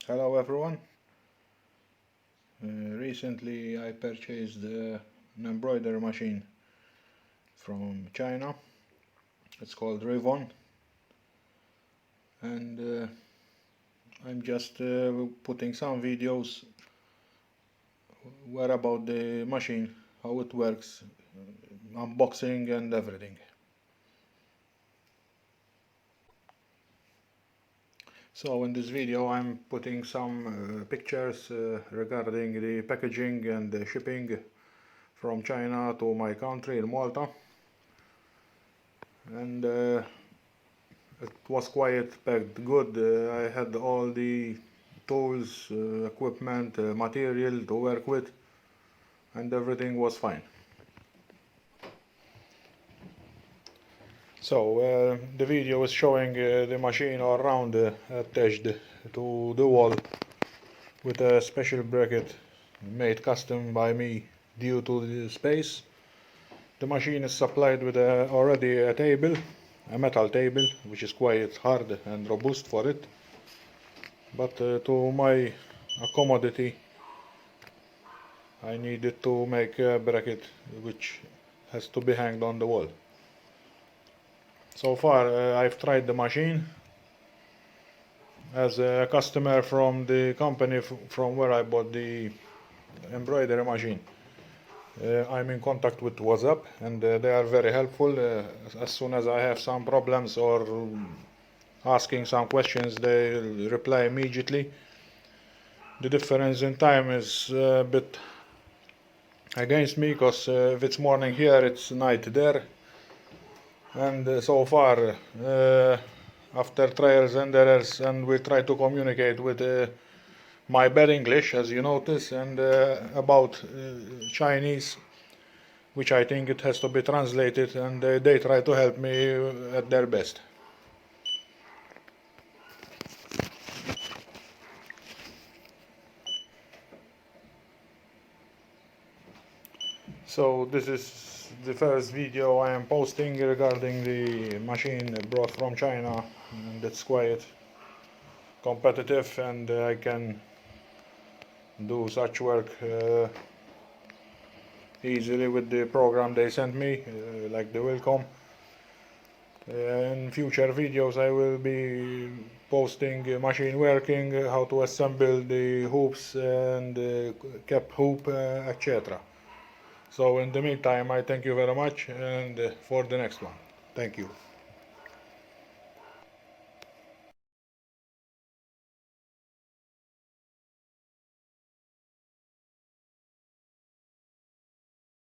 Hello everyone. Recently I purchased an embroidery machine from China. It's called Revhon, and I'm just putting some videos where about the machine, how it works, unboxing and everything. So in this video I'm putting some pictures regarding the packaging and the shipping from China to my country in Malta, and it was quite packed good. I had all the tools, equipment, material to work with, and everything was fine. So the video is showing the machine all around attached to the wall with a special bracket made custom by me due to the space. The machine is supplied with already a table, a metal table, which is quite hard and robust for it. But to my commodity, I needed to make a bracket which has to be hanged on the wall. So far I've tried the machine as a customer from the company from where I bought the embroidery machine. I'm in contact with WhatsApp, and they are very helpful. As soon as I have some problems or asking some questions, they reply immediately. The difference in time is a bit against me, because if it's morning here, it's night there. And so far, after trials and errors, and we try to communicate with my bad English, as you notice, and about Chinese, which I think it has to be translated, and they try to help me at their best. So this is the first video I am posting regarding the machine brought from China, and it's quite competitive, and I can do such work easily with the program they sent me, like the Welcome. In future videos I will be posting machine working, how to assemble the hoops and cap hoop, etc. So in the meantime, I thank you very much, and for the next one. Thank you.